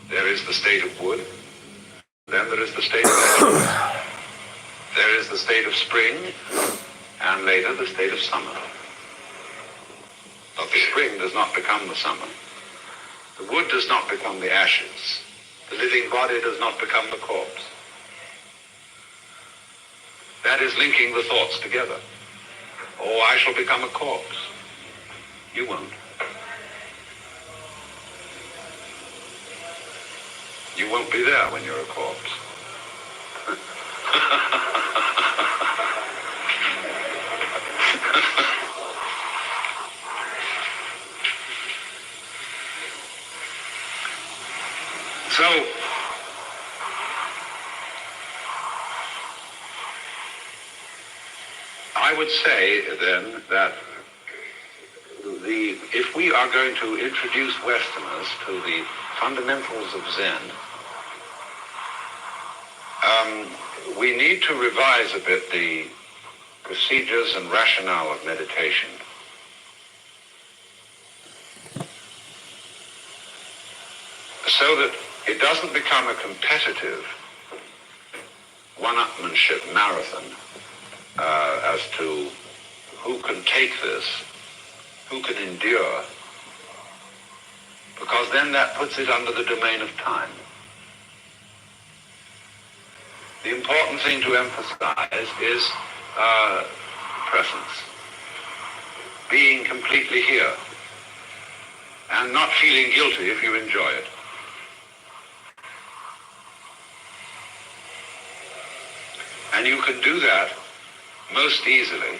There is the state of wood, then there is the state of ash. There is the state of spring, and later the state of summer. But the spring does not become the summer. The wood does not become the ashes. The living body does not become the corpse. That is linking the thoughts together. Oh, I shall become a corpse. You won't. You won't be there when you're a corpse. So, I would say then that if we are going to introduce Westerners to the fundamentals of Zen, we need to revise a bit the procedures and rationale of meditation. So that it doesn't become a competitive one-upmanship marathon as to who can take this, who can endure, because then that puts it under the domain of time. The important thing to emphasize is presence, being completely here, and not feeling guilty if you enjoy it. And you can do that most easily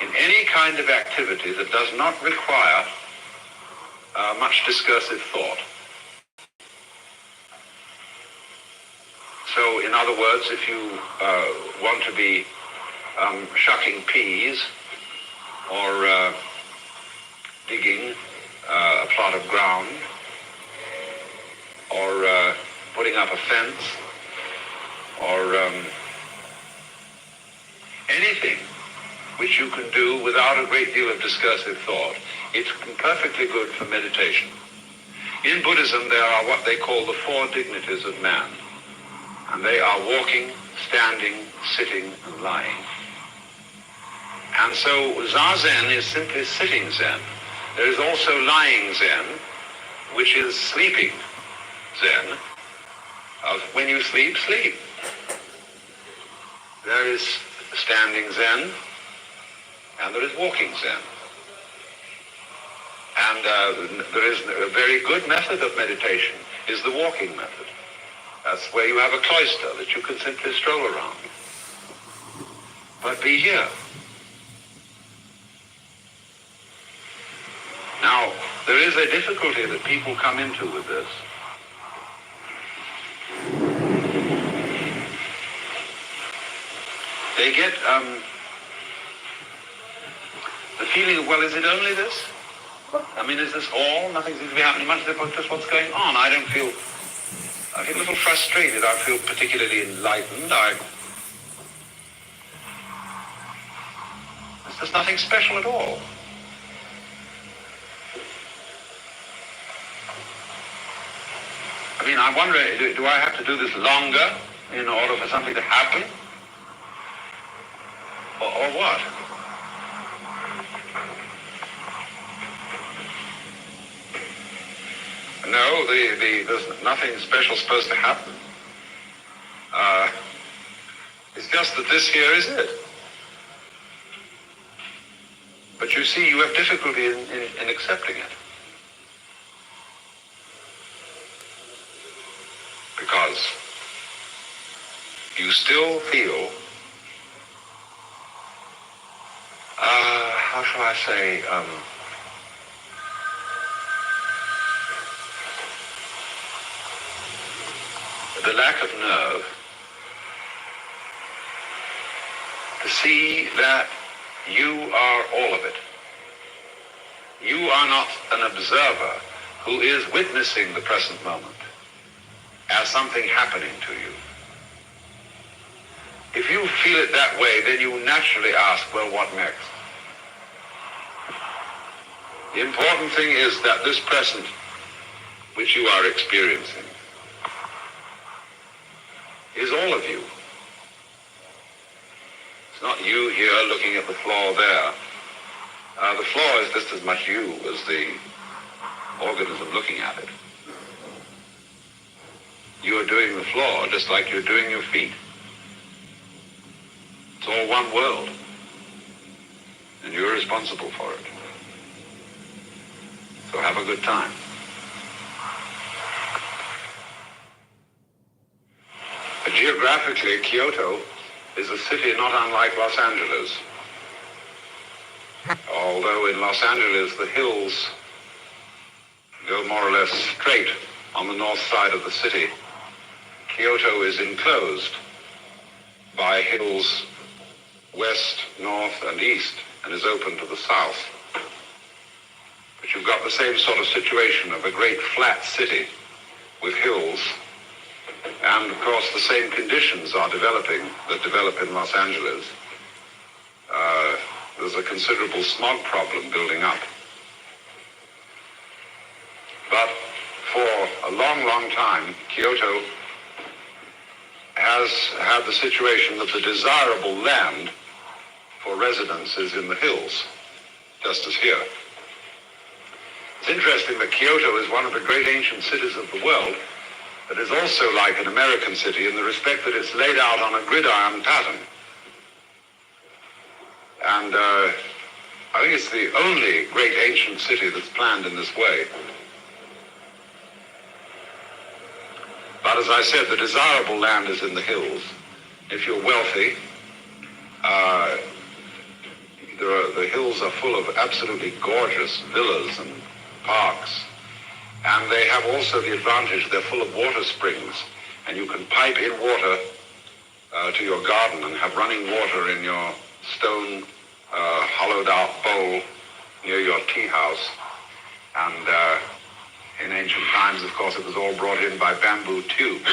in any kind of activity that does not require much discursive thought. So, in other words, if you want to be shucking peas or digging a plot of ground or putting up a fence or anything which you can do without a great deal of discursive thought, it's perfectly good for meditation. In Buddhism, there are what they call the four dignities of man. And they are walking, standing, sitting, and lying. And so Zazen is simply sitting Zen. There is also lying Zen, which is sleeping Zen. When you sleep, sleep. There is standing Zen, and there is walking Zen. And there is a very good method of meditation, is the walking method. That's where you have a cloister that you can simply stroll around. But be here. Now, there is a difficulty that people come into with this. They get the feeling of, well, is it only this? I mean, is this all? Nothing seems to be happening much. Just what's going on? I feel a little frustrated. I feel particularly enlightened. There's nothing special at all. I mean, I wonder, do I have to do this longer in order for something to happen? Or what? No, there's nothing special supposed to happen. It's just that this here is it. But you see, you have difficulty in accepting it. Because you still feel, how shall I say, the lack of nerve to see that you are all of it. You are not an observer who is witnessing the present moment as something happening to you. If you feel it that way, then you naturally ask, well, what next? The important thing is that this present which you are experiencing is all of you. It's not you here looking at the floor there. The floor is just as much you as the organism looking at it. You are doing the floor just like you're doing your feet. It's all one world, and you're responsible for it. So have a good time. Geographically, Kyoto is a city not unlike Los Angeles. Although in Los Angeles the hills go more or less straight on the north side of the city, Kyoto is enclosed by hills west, north, and east, and is open to the south. But you've got the same sort of situation of a great flat city with hills, and of course the same conditions are developing that develop in Los Angeles. There's a considerable smog problem building up. But for a long, long time, Kyoto has had the situation that the desirable land for residence is in the hills, just as here. It's interesting that Kyoto is one of the great ancient cities of the world, but is also like an American city in the respect that it's laid out on a gridiron pattern. And I think it's the only great ancient city that's planned in this way. But as I said, the desirable land is in the hills. If you're wealthy, the hills are full of absolutely gorgeous villas and parks. And they have also the advantage, they're full of water springs. And you can pipe in water to your garden and have running water in your stone hollowed out bowl near your tea house. And in ancient times, of course, it was all brought in by bamboo tubes.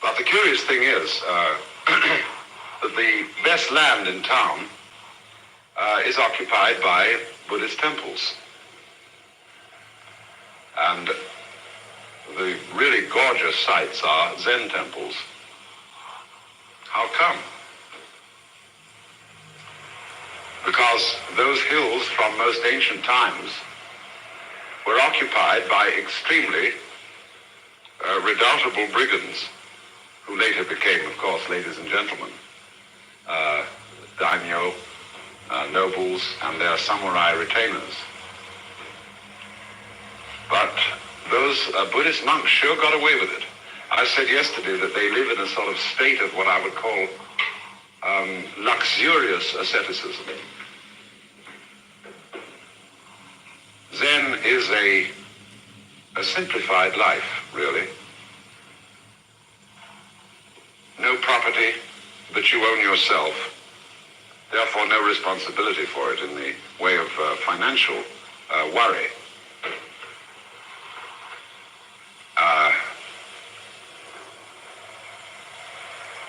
But the curious thing is that the best land in town is occupied by Buddhist temples. And the really gorgeous sites are Zen temples. How come? Because those hills from most ancient times were occupied by extremely redoubtable brigands, who later became, of course, ladies and gentlemen, daimyo, nobles, and their samurai retainers. But those Buddhist monks sure got away with it. I said yesterday that they live in a sort of state of what I would call luxurious asceticism. Zen is a simplified life, really. No property that you own yourself, therefore no responsibility for it in the way of financial worry.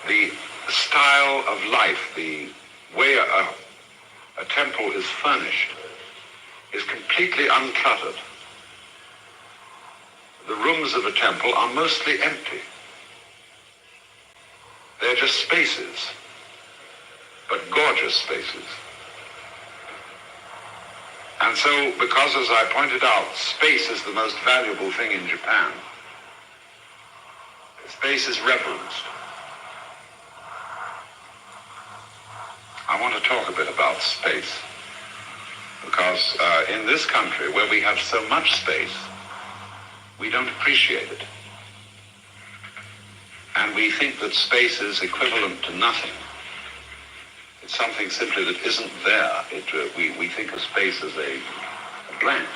The style of life, the way a temple is furnished, is completely uncluttered. The rooms of a temple are mostly empty. They're just spaces, but gorgeous spaces. And so, because as I pointed out, space is the most valuable thing in Japan, space is reverenced. I want to talk a bit about space, because in this country, where we have so much space, we don't appreciate it. And we think that space is equivalent to nothing. It's something simply that isn't there. We think of space as a blank.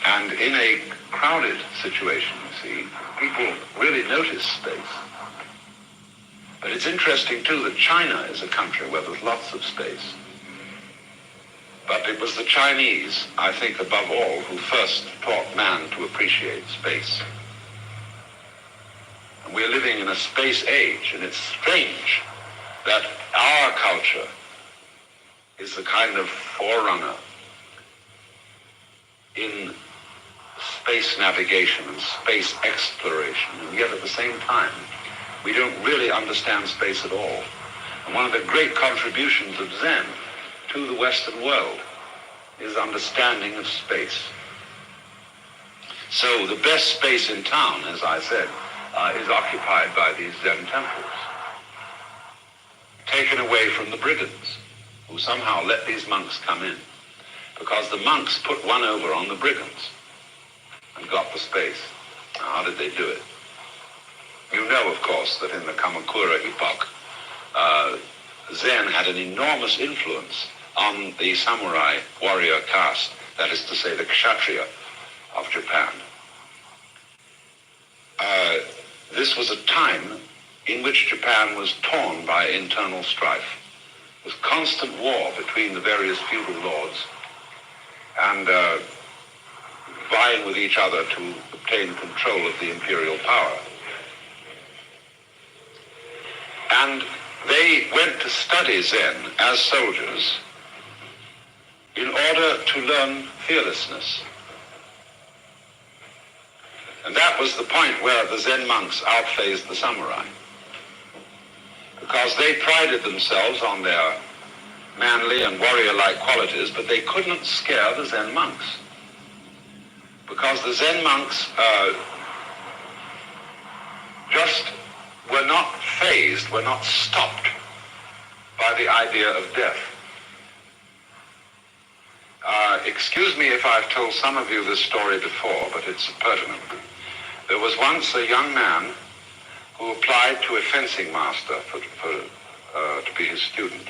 And in a crowded situation, you see, people really notice space. But it's interesting, too, that China is a country where there's lots of space. But it was the Chinese, I think, above all, who first taught man to appreciate space. And we're living in a space age, and it's strange that our culture is the kind of forerunner in space navigation and space exploration, and yet at the same time, we don't really understand space at all. And one of the great contributions of Zen to the Western world is understanding of space. So the best space in town, as I said, is occupied by these Zen temples, taken away from the brigands, who somehow let these monks come in, because the monks put one over on the brigands and got the space. Now, how did they do it? You know, of course, that in the Kamakura epoch, Zen had an enormous influence on the samurai warrior caste, that is to say, the Kshatriya of Japan. This was a time in which Japan was torn by internal strife. There was constant war between the various feudal lords and vying with each other to obtain control of the imperial power. And they went to study Zen as soldiers in order to learn fearlessness. And that was the point where the Zen monks outphased the samurai, because they prided themselves on their manly and warrior-like qualities, but they couldn't scare the Zen monks, because the Zen monks just were not fazed, were not stopped by the idea of death. Excuse me if I've told some of you this story before, but it's pertinent. There was once a young man who applied to a fencing master to be his student.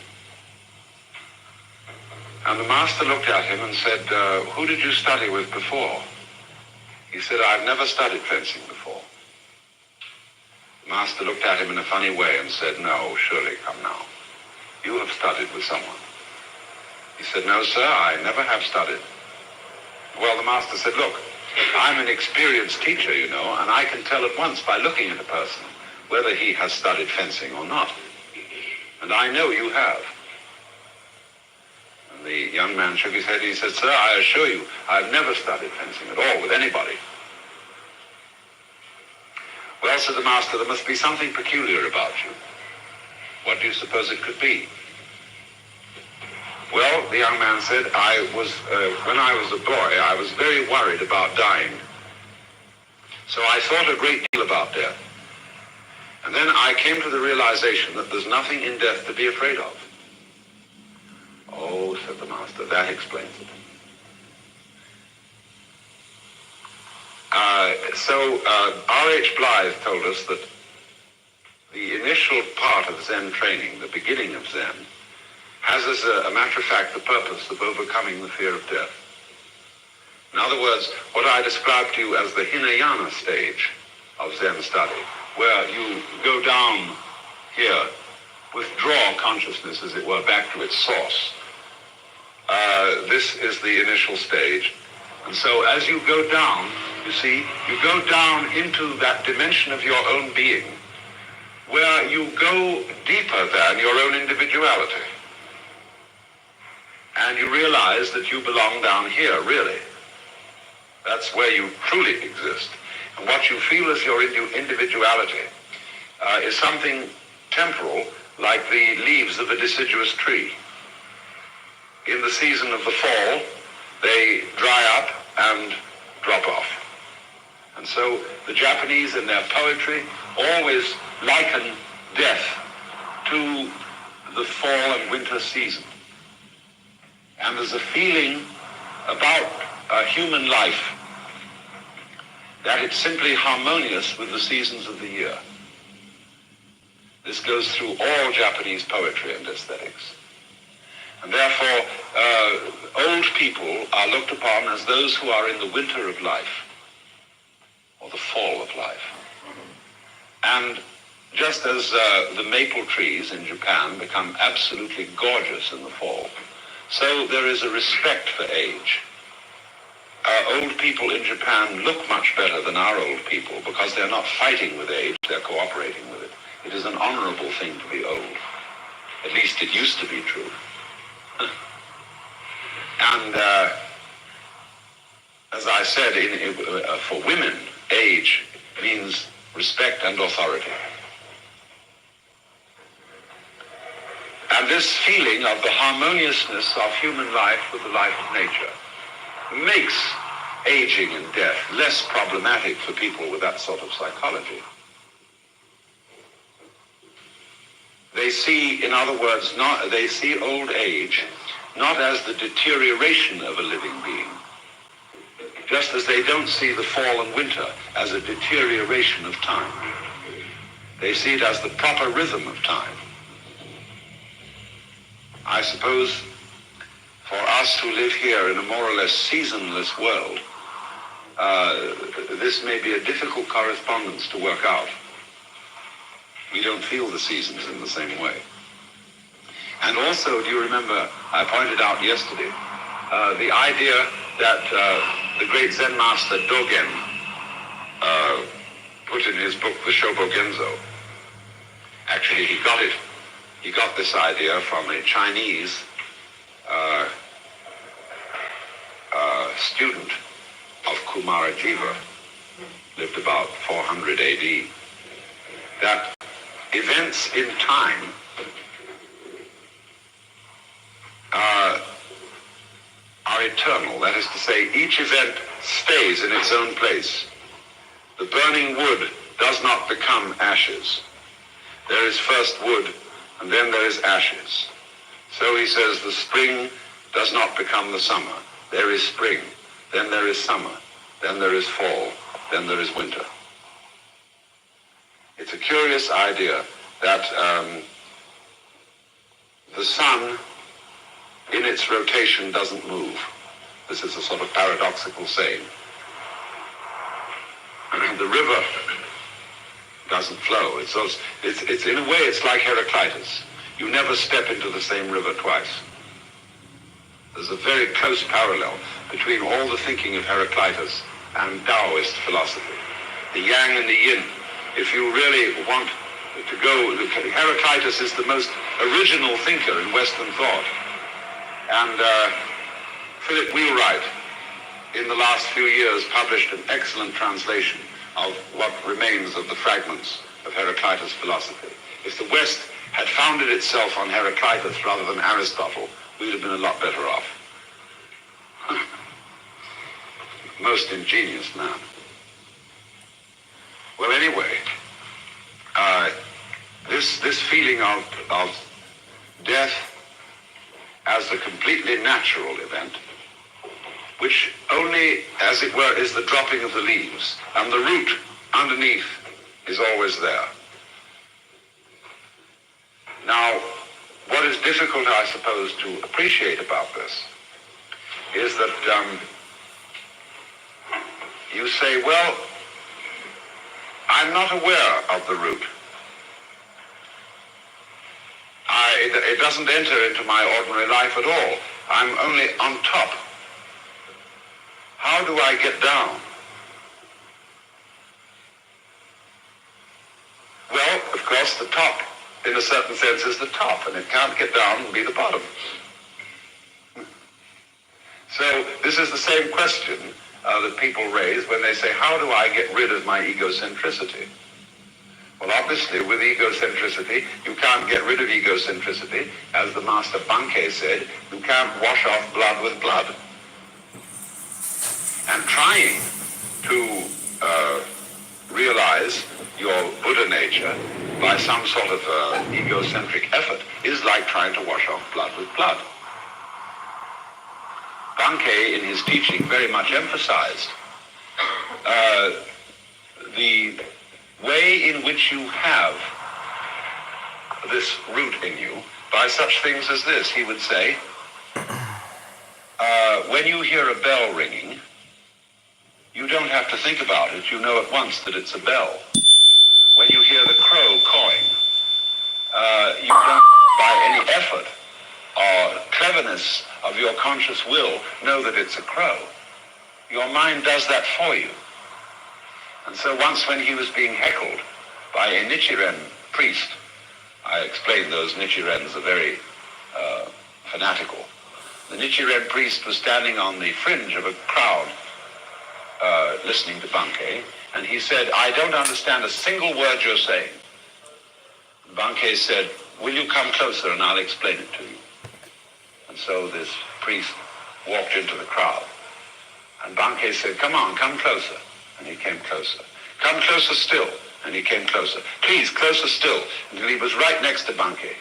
And the master looked at him and said, who did you study with before? He said, I've never studied fencing before. The master looked at him in a funny way and said, no, surely, come now. You have studied with someone. He said, no, sir, I never have studied. Well, the master said, look, I'm an experienced teacher, you know, and I can tell at once by looking at a person whether he has studied fencing or not. And I know you have. And the young man shook his head. He said, sir, I assure you, I've never studied fencing at all with anybody. Well, said the master, there must be something peculiar about you. What do you suppose it could be? Well, the young man said, when I was a boy, I was very worried about dying. So I thought a great deal about death. And then I came to the realization that there's nothing in death to be afraid of. Oh, said the master, that explains it. R.H. Blythe told us that the initial part of Zen training, the beginning of Zen, has, as a matter of fact, the purpose of overcoming the fear of death. In other words, what I described to you as the Hinayana stage of Zen study, where you go down here, withdraw consciousness, as it were, back to its source. This is the initial stage. And so as you go down, you see, you go down into that dimension of your own being, where you go deeper than your own individuality. And you realize that you belong down here, really. That's where you truly exist. And what you feel as your individuality is something temporal, like the leaves of a deciduous tree. In the season of the fall, they dry up and drop off. And so the Japanese in their poetry always liken death to the fall and winter season. And there's a feeling about human life that it's simply harmonious with the seasons of the year. This goes through all Japanese poetry and aesthetics. And therefore, old people are looked upon as those who are in the winter of life, or the fall of life. And just as the maple trees in Japan become absolutely gorgeous in the fall, so there is a respect for age. Old people in Japan look much better than our old people because they're not fighting with age, they're cooperating with it. It is an honorable thing to be old. At least it used to be true. And As I said, for women, age means respect and authority. And this feeling of the harmoniousness of human life with the life of nature makes aging and death less problematic for people with that sort of psychology. They see, in other words, they see old age not as the deterioration of a living being, just as they don't see the fall and winter as a deterioration of time. They see it as the proper rhythm of time. I suppose for us who live here in a more or less seasonless world, this may be a difficult correspondence to work out. We don't feel the seasons in the same way. And also, do you remember, I pointed out yesterday, the idea that the great Zen master Dogen put in his book, The Shobogenzo. Actually, he got this idea from a Chinese student of Kumarajiva, lived about 400 AD, that events in time are eternal. That is to say, each event stays in its own place. The burning wood does not become ashes. There is first wood, and then there is ashes. So he says the spring does not become the summer. There is spring, then there is summer, then there is fall, then there is winter. It's a curious idea that the sun in its rotation doesn't move. This is a sort of paradoxical saying. The river doesn't flow. It's in a way, it's like Heraclitus. You never step into the same river twice. There's a very close parallel between all the thinking of Heraclitus and Taoist philosophy. The yang and the yin. If you really want to go, Heraclitus is the most original thinker in Western thought. And Philip Wheelwright, in the last few years, published an excellent translation of what remains of the fragments of Heraclitus' philosophy. If the West had founded itself on Heraclitus rather than Aristotle, we'd have been a lot better off. Most ingenious man. Well, anyway, this feeling of death as a completely natural event, which only, as it were, is the dropping of the leaves, and the root underneath is always there. Now, what is difficult, I suppose, to appreciate about this is that you say, well, I'm not aware of the root. It doesn't enter into my ordinary life at all. I'm only on top. How do I get down? Well, of course, the top, in a certain sense, is the top, and it can't get down and be the bottom. So this is the same question that people raise when they say, how do I get rid of my egocentricity? Well, obviously, with egocentricity, you can't get rid of egocentricity. As the master Bankei said, you can't wash off blood with blood. And trying to realize your Buddha nature by some sort of egocentric effort is like trying to wash off blood with blood. Bankei, in his teaching, very much emphasized the way in which you have this root in you by such things as this. He would say, when you hear a bell ringing, you don't have to think about it. You know at once that it's a bell. When you hear the crow cawing, you don't, by any effort or cleverness of your conscious will, know that it's a crow. Your mind does that for you. And so once when he was being heckled by a Nichiren priest, I explained those Nichirens are very fanatical. The Nichiren priest was standing on the fringe of a crowd listening to Bankei, and he said, "I don't understand a single word you're saying." Bankei said, "Will you come closer and I'll explain it to you?" And so this priest walked into the crowd. And Bankei said, "Come on, come closer." And he came closer. "Come closer still." And he came closer. "Please, closer still." Until he was right next to Bankei.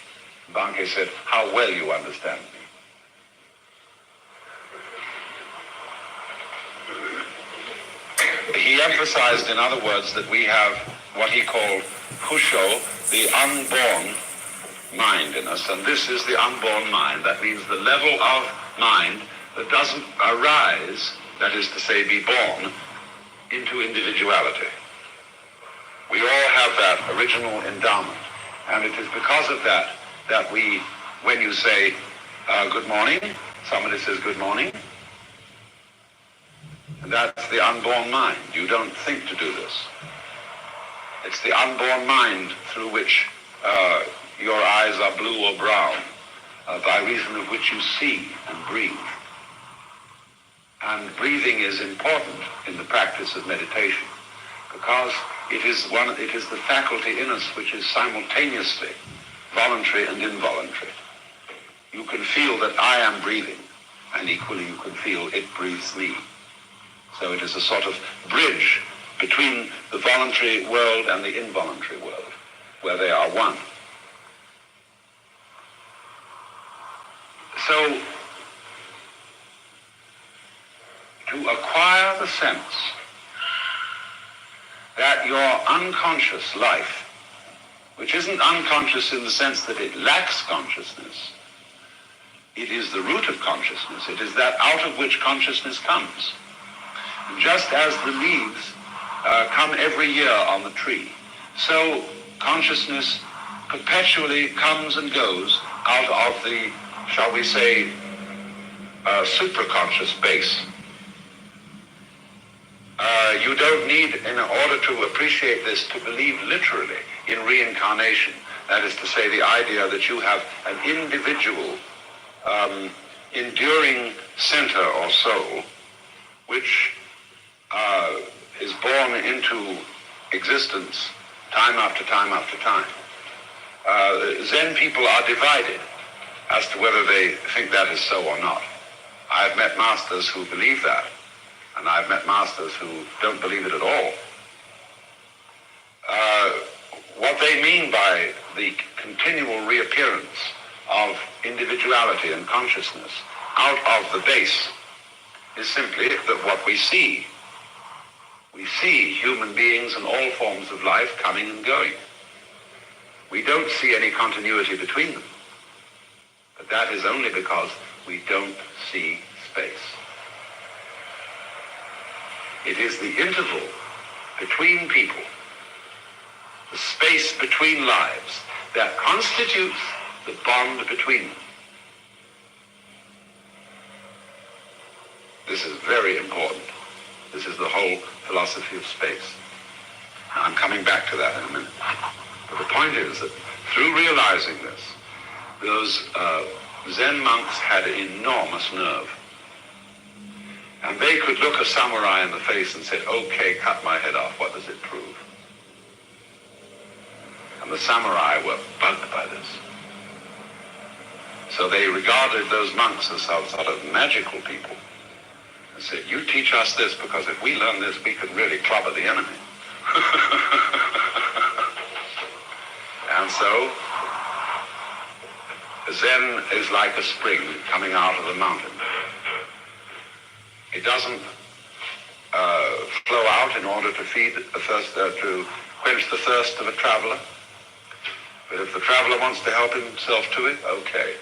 Bankei said, "How well you understand me." He emphasized, in other words, that we have what he called Husho, the unborn mind in us. And this is the unborn mind. That means the level of mind that doesn't arise, that is to say, be born into individuality. We all have that original endowment. And it is because of that that we, when you say good morning, somebody says good morning, and that's the unborn mind. You don't think to do this. It's the unborn mind through which your eyes are blue or brown, by reason of which you see and breathe. And breathing is important in the practice of meditation because it is the faculty in us which is simultaneously voluntary and involuntary. You can feel that I am breathing, and equally you can feel it breathes me. So it is a sort of bridge between the voluntary world and the involuntary world, where they are one. So, to acquire the sense that your unconscious life, which isn't unconscious in the sense that it lacks consciousness, it is the root of consciousness. It is that out of which consciousness comes. Just as the leaves come every year on the tree, so consciousness perpetually comes and goes out of the, shall we say, supraconscious base. You don't need, in order to appreciate this, to believe literally in reincarnation. That is to say, the idea that you have an individual, enduring center or soul, which is born into existence time after time after time. Zen people are divided as to whether they think that is so or not. I've met masters who believe that, and I've met masters who don't believe it at all. What they mean by the continual reappearance of individuality and consciousness out of the base is simply that what we see human beings and all forms of life coming and going. We don't see any continuity between them. But that is only because we don't see space. It is the interval between people, the space between lives, that constitutes the bond between them. This is very important. This is the whole philosophy of space. I'm coming back to that in a minute. But the point is that through realizing this, those Zen monks had enormous nerve. And they could look a samurai in the face and say, "Okay, cut my head off. What does it prove?" And the samurai were bugged by this. So they regarded those monks as some sort of magical people and said, "You teach us this, because if we learn this, we can really clobber the enemy." And so Zen is like a spring coming out of the mountain. It doesn't flow out in order to feed the thirst, to quench the thirst of a traveler. But if the traveler wants to help himself to it, okay.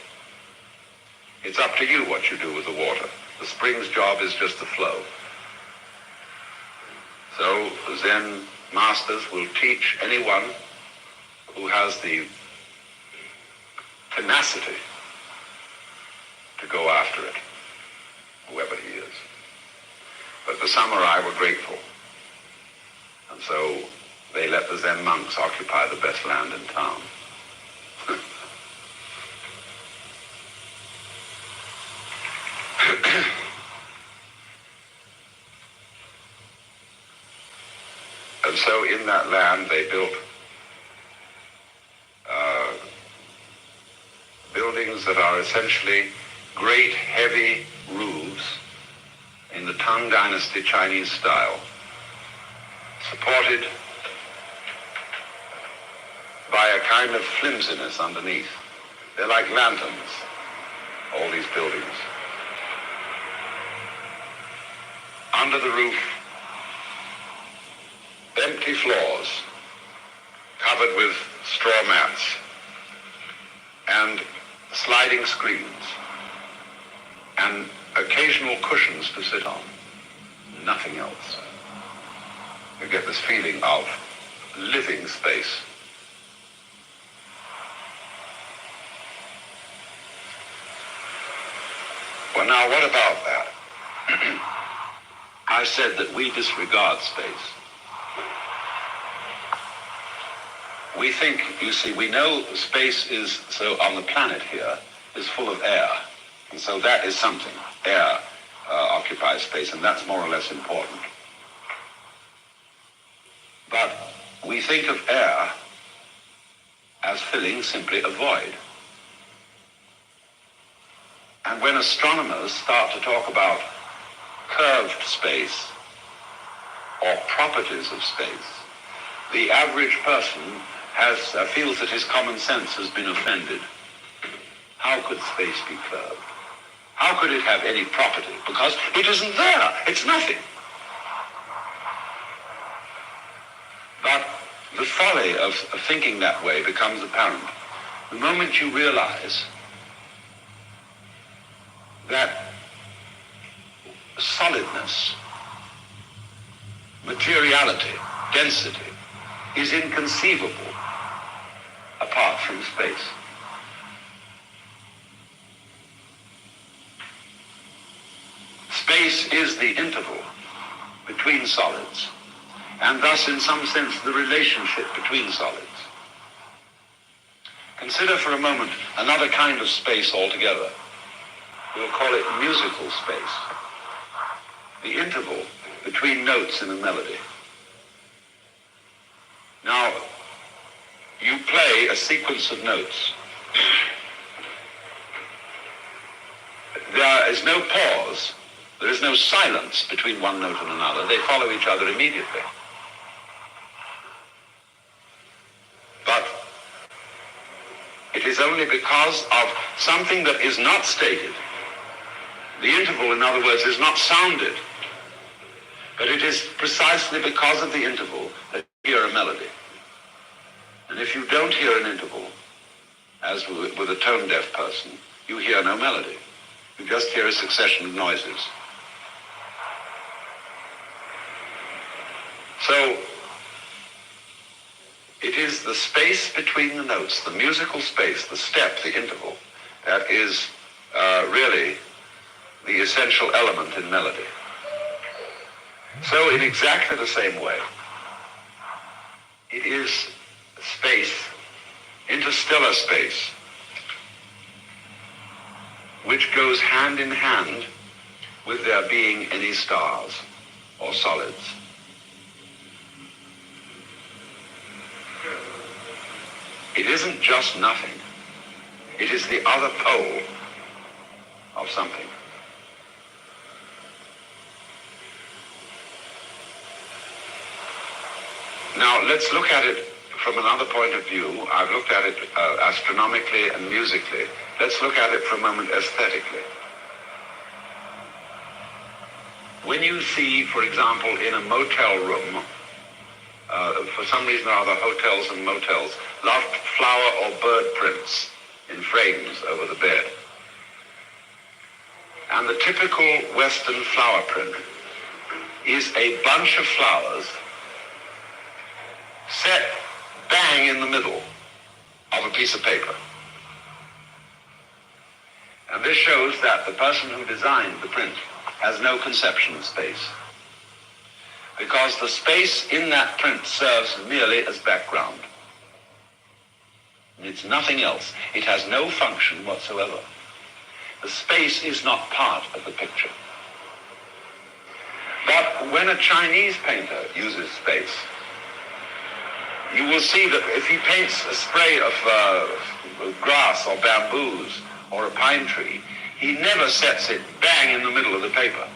It's up to you what you do with the water. The spring's job is just to flow. So Zen masters will teach anyone who has the tenacity to go after it, whoever he is. But the samurai were grateful. And so they let the Zen monks occupy the best land in town. And so in that land they built buildings that are essentially great heavy roofs in the Tang Dynasty Chinese style, supported by a kind of flimsiness underneath. They're like lanterns, all these buildings. Under the roof, empty floors covered with straw mats and sliding screens and occasional cushions to sit on. Nothing else. You get this feeling of living space. Well, now what about that? I said that we disregard space. We think, you see, we know space is, so on the planet here, is full of air. And so that is something. Air occupies space, and that's more or less important. But we think of air as filling simply a void. And when astronomers start to talk about curved space or properties of space, the average person feels that his common sense has been offended. How could space be curved? How could it have any property? Because it isn't there. It's nothing. But the folly of thinking that way becomes apparent the moment you realize that solidness, materiality, density is inconceivable apart from space. Space is the interval between solids, and thus, in some sense, the relationship between solids. Consider for a moment another kind of space altogether. We'll call it musical space. The interval between notes in a melody. Now, you play a sequence of notes. There is no pause. There is no silence between one note and another. They follow each other immediately. But it is only because of something that is not stated. The interval, in other words, is not sounded. But it is precisely because of the interval that you hear a melody. And if you don't hear an interval, as with a tone-deaf person, you hear no melody. You just hear a succession of noises. So, it is the space between the notes, the musical space, the step, the interval, that is really the essential element in melody. So in exactly the same way, it is space, interstellar space, which goes hand in hand with there being any stars or solids. It isn't just nothing. It is the other pole of something. Now, let's look at it from another point of view. I've looked at it astronomically and musically. Let's look at it for a moment aesthetically. When you see, for example, in a motel room, for some reason or other, hotels and motels, large flower or bird prints in frames over the bed. And the typical Western flower print is a bunch of flowers set bang in the middle of a piece of paper. And this shows that the person who designed the print has no conception of space, because the space in that print serves merely as background. It's nothing else. It has no function whatsoever. The space is not part of the picture. But when a Chinese painter uses space, you will see that if he paints a spray of grass or bamboos or a pine tree, he never sets it bang in the middle of the paper.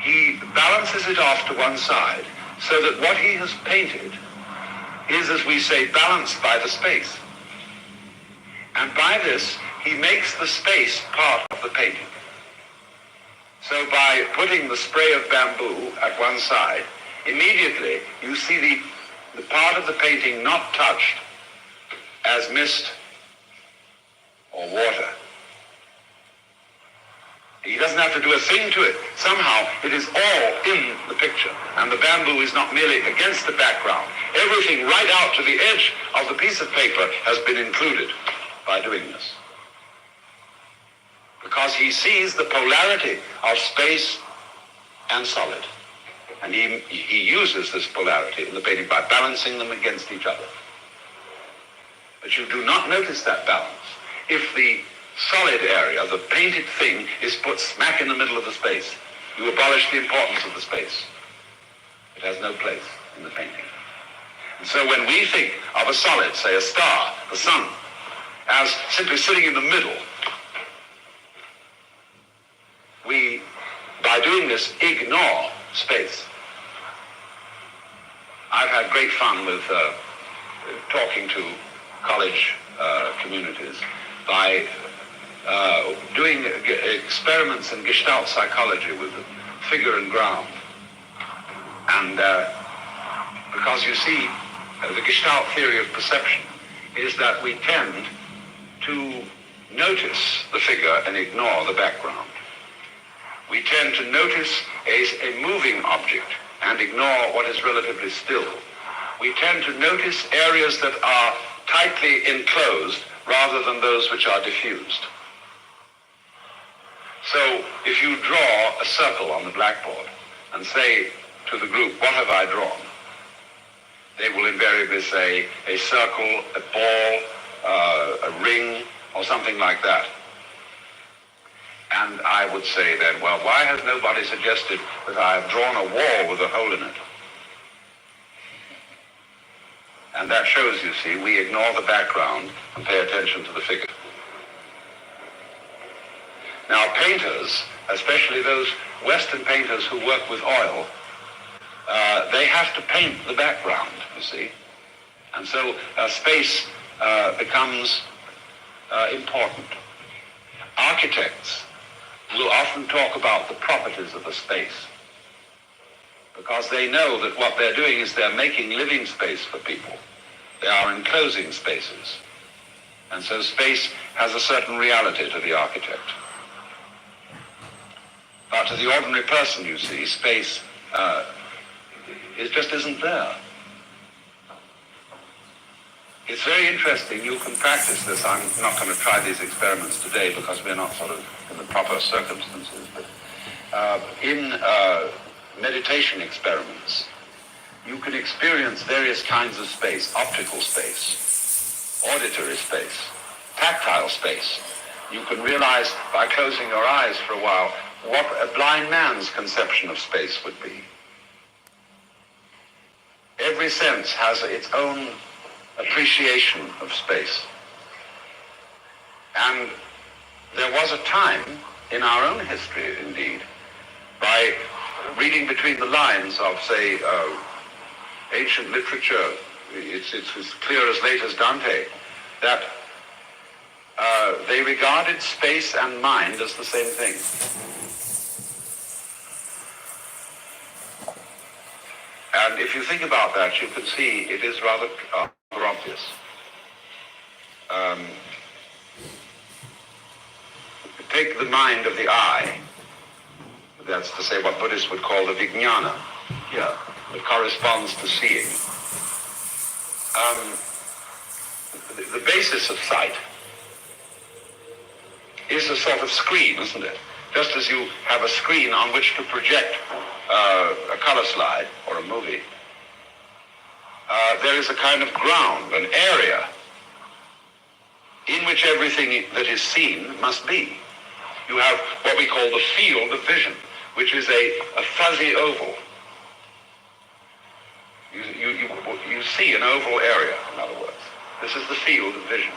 He balances it off to one side so that what he has painted is, as we say, balanced by the space. And by this, he makes the space part of the painting. So by putting the spray of bamboo at one side, immediately you see the part of the painting not touched as mist or water. He doesn't have to do a thing to it. Somehow it is all in the picture, and the bamboo is not merely against the background. Everything right out to the edge of the piece of paper has been included by doing this. Because he sees the polarity of space and solid. And he uses this polarity in the painting by balancing them against each other. But you do not notice that balance if the solid area, the painted thing, is put smack in the middle of the space. You abolish the importance of the space. It has no place in the painting. And so when we think of a solid, say a star, the sun, as simply sitting in the middle, we, by doing this, ignore space. I've had great fun with talking to college communities by doing experiments in Gestalt psychology with figure and ground. And because you see, the Gestalt theory of perception is that we tend to notice the figure and ignore the background. We tend to notice a moving object and ignore what is relatively still. We tend to notice areas that are tightly enclosed rather than those which are diffused. So if you draw a circle on the blackboard and say to the group, what have I drawn? They will invariably say a circle, a ball, a ring, or something like that. And I would say then, well, why has nobody suggested that I have drawn a wall with a hole in it? And that shows, you see, we ignore the background and pay attention to the figure. Now, painters, especially those Western painters who work with oil, they have to paint the background, you see. And so space becomes important. Architects will often talk about the properties of a space because they know that what they're doing is they're making living space for people. They are enclosing spaces. And so space has a certain reality to the architect. But to the ordinary person, you see, space it just isn't there. It's very interesting. You can practice this. I'm not going to try these experiments today because we're not sort of in the proper circumstances. But in meditation experiments, you can experience various kinds of space: optical space, auditory space, tactile space. You can realize by closing your eyes for a while what a blind man's conception of space would be. Every sense has its own appreciation of space. And there was a time in our own history, indeed, by reading between the lines of, say, ancient literature, it's as clear as late as Dante, that they regarded space and mind as the same thing. And if you think about that, you can see it is rather obvious. Take the mind of the eye. That's to say what Buddhists would call the vijnana. Yeah, it corresponds to seeing. The basis of sight is a sort of screen, isn't it? Just as you have a screen on which to project a color slide or a movie, there is a kind of ground, an area, in which everything that is seen must be. You have what we call the field of vision, which is a fuzzy oval. You You see an oval area, in other words. This is the field of vision.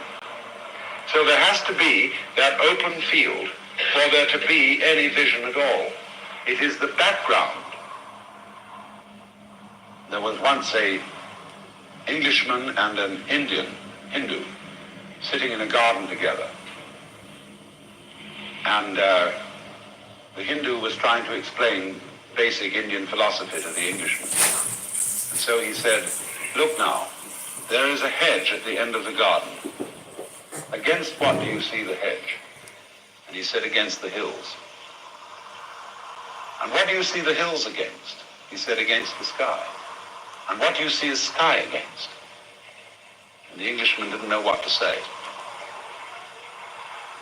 So there has to be that open field for there to be any vision at all. It is the background. There was once an Englishman and an Hindu, sitting in a garden together. And the Hindu was trying to explain basic Indian philosophy to the Englishman. And so he said, "Look now, there is a hedge at the end of the garden. Against what do you see the hedge?" And he said, "Against the hills." "And what do you see the hills against?" He said, "Against the sky." "And what do you see the sky against?" And the Englishman didn't know what to say.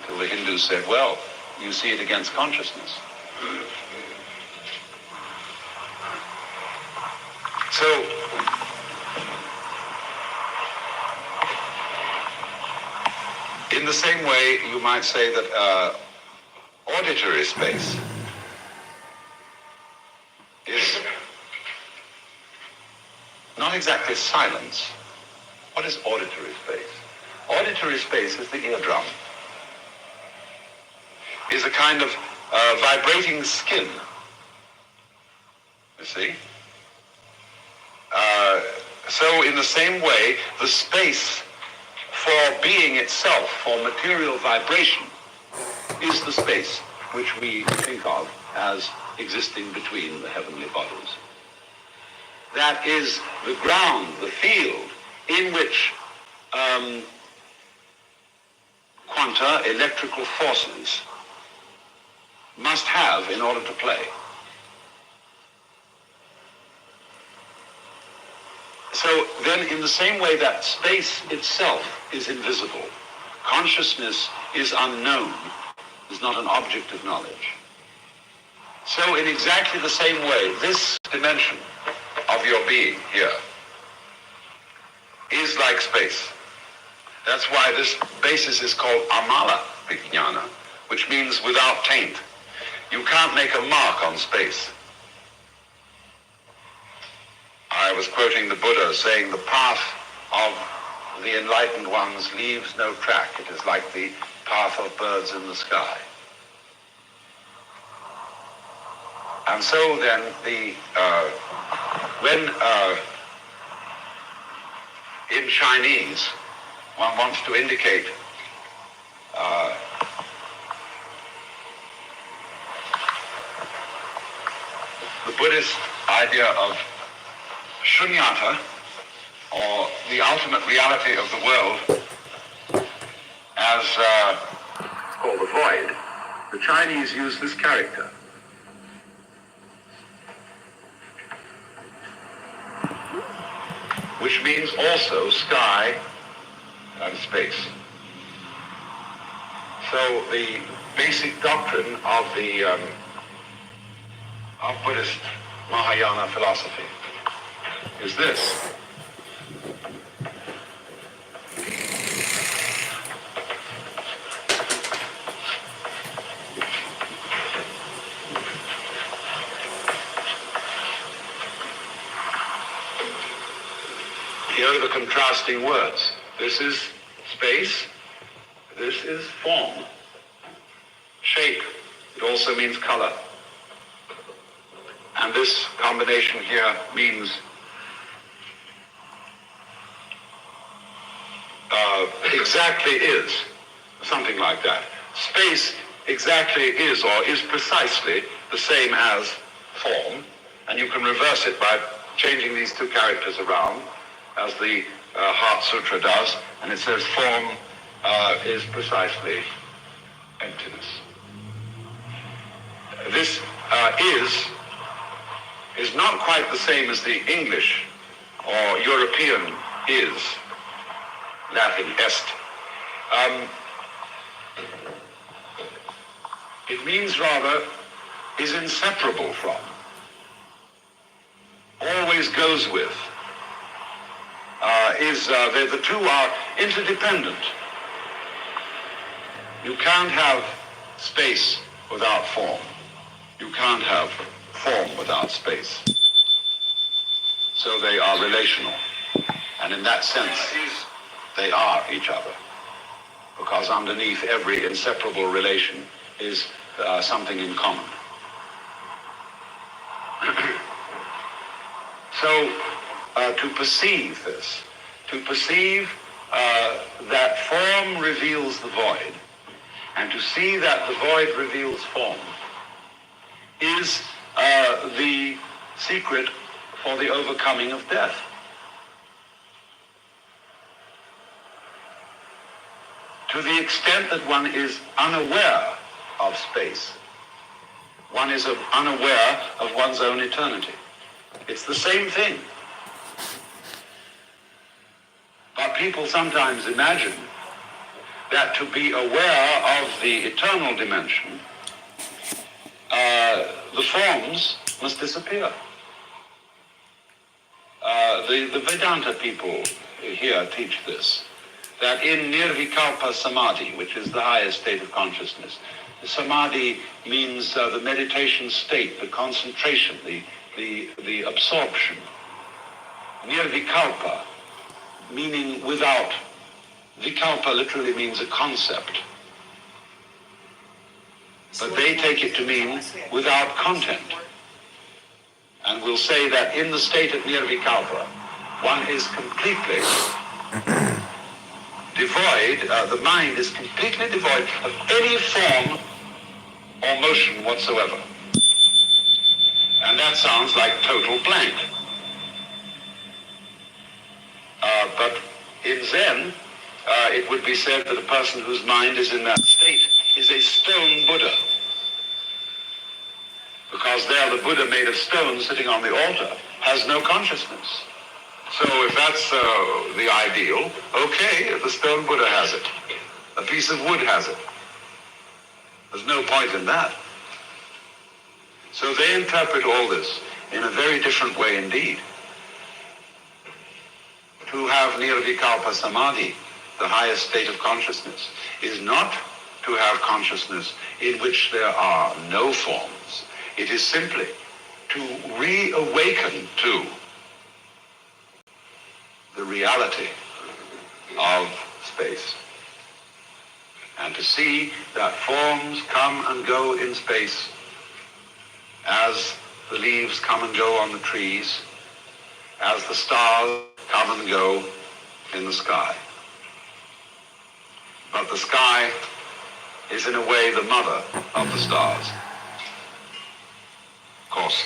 Until the Hindu said, "Well, you see it against consciousness." So, in the same way, you might say that auditory space is not exactly silence. What is auditory space? Auditory space is the eardrum. Is a kind of vibrating skin. You see? So in the same way, the space for being itself, for material vibration, is the space which we think of as existing between the heavenly bodies. That is the ground, the field, in which quanta, electrical forces, must have in order to play. So then, in the same way that space itself is invisible, consciousness is unknown, is not an object of knowledge. So in exactly the same way, this dimension of your being here is like space. That's why this basis is called amala vijnana, which means without taint. You can't make a mark on space. I was quoting the Buddha saying the path of the enlightened ones leaves no track. It is like the path of birds in the sky. And so then when in Chinese one wants to indicate the Buddhist idea of shunyata, or the ultimate reality of the world, as called the void, the Chinese use this character. Which means also sky and space. So the basic doctrine of the of Buddhist Mahayana philosophy is this. Here are the contrasting words. This is space, this is form. Shape, it also means color. And this combination here means exactly is, something like that. Space exactly is, or is precisely the same as form, and you can reverse it by changing these two characters around, as the Heart Sutra does, and it says form is precisely emptiness. This is not quite the same as the English or European is, Latin est. It means rather is inseparable from, always goes with, the two are interdependent. You can't have space without form. You can't have form without space. So they are relational. And in that sense, they are each other, because underneath every inseparable relation is something in common. So, to perceive this, to perceive that form reveals the void, and to see that the void reveals form, is the secret for the overcoming of death. To the extent that one is unaware of space, one is unaware of one's own eternity. It's the same thing. But people sometimes imagine that to be aware of the eternal dimension, the forms must disappear. The Vedanta people here teach this, that in Nirvikalpa Samadhi, which is the highest state of consciousness, Samadhi means the meditation state, the concentration, the absorption. Nirvikalpa, meaning without. Vikalpa literally means a concept. But they take it to mean without content. And we'll say that in the state of Nirvikalpa, one is completely devoid, the mind is completely devoid of any form or motion whatsoever. And that sounds like total blank. But in Zen, it would be said that a person whose mind is in that state is a stone Buddha. Because there the Buddha made of stone sitting on the altar has no consciousness. So if that's the ideal, okay, the stone Buddha has it. A piece of wood has it. There's no point in that. So they interpret all this in a very different way indeed. To have Nirvikalpa Samadhi, the highest state of consciousness, is not to have consciousness in which there are no forms. It is simply to reawaken to the reality of space, and to see that forms come and go in space as the leaves come and go on the trees, as the stars come and go in the sky. But the sky is in a way the mother of the stars. Of course,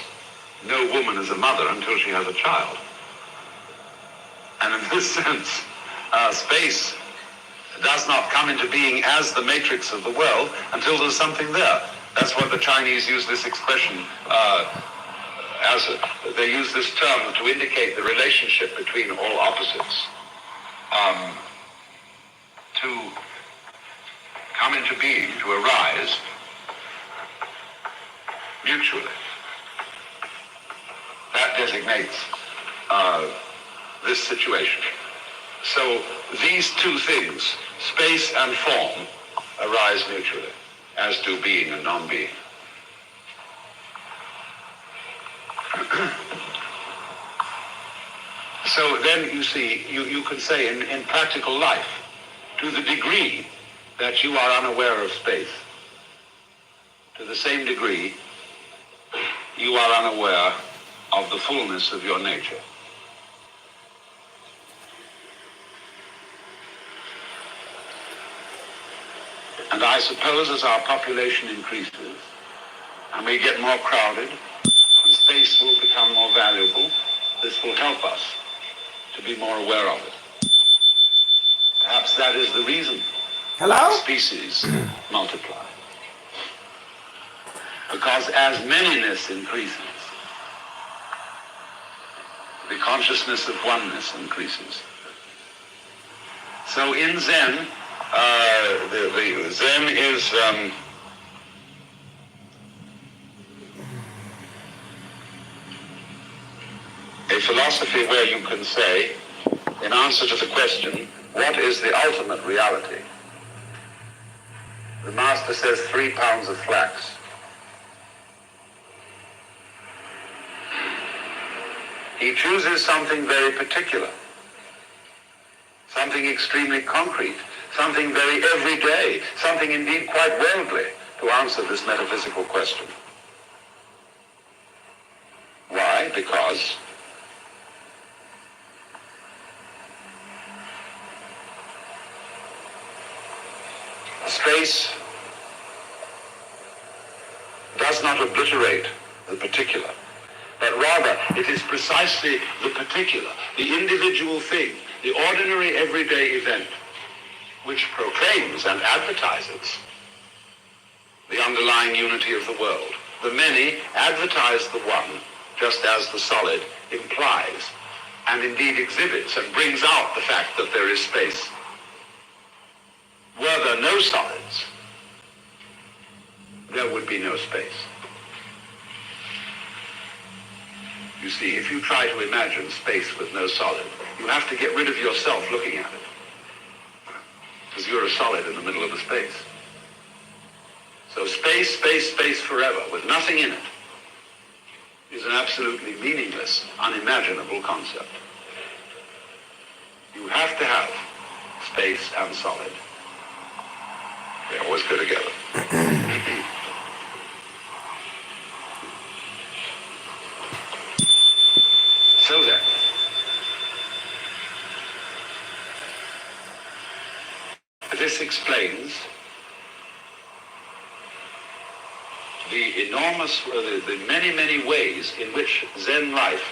no woman is a mother until she has a child. And in this sense, space does not come into being as the matrix of the world until there's something there. That's what the Chinese use this expression they use this term to indicate the relationship between all opposites. To come into being, to arise mutually. That designates this situation. So these two things, space and form, arise mutually, as do being and non-being. So then you see, you can say in practical life, to the degree that you are unaware of space, to the same degree you are unaware of the fullness of your nature. And I suppose as our population increases and we get more crowded and space will become more valuable, this will help us to be more aware of it. Perhaps that is the reason species multiply. Because as manyness increases, the consciousness of oneness increases. So in Zen, Zen is a philosophy where you can say, in answer to the question, what is the ultimate reality? The master says 3 pounds of flax. He chooses something very particular. something extremely concrete, something very everyday, something indeed quite worldly, to answer this metaphysical question. Why? Because space does not obliterate the particular, but rather it is precisely the particular, the individual thing, the ordinary everyday event, which proclaims and advertises the underlying unity of the world. The many advertise the one, just as the solid implies and indeed exhibits and brings out the fact that there is space. Were there no solids, there would be no space. You see, if you try to imagine space with no solid, you have to get rid of yourself looking at it, because you're a solid in the middle of a space. So space, space, space forever, with nothing in it, is an absolutely meaningless, unimaginable concept. You have to have space and solid. They always go together. So then, this explains the enormous, the many, many ways in which Zen life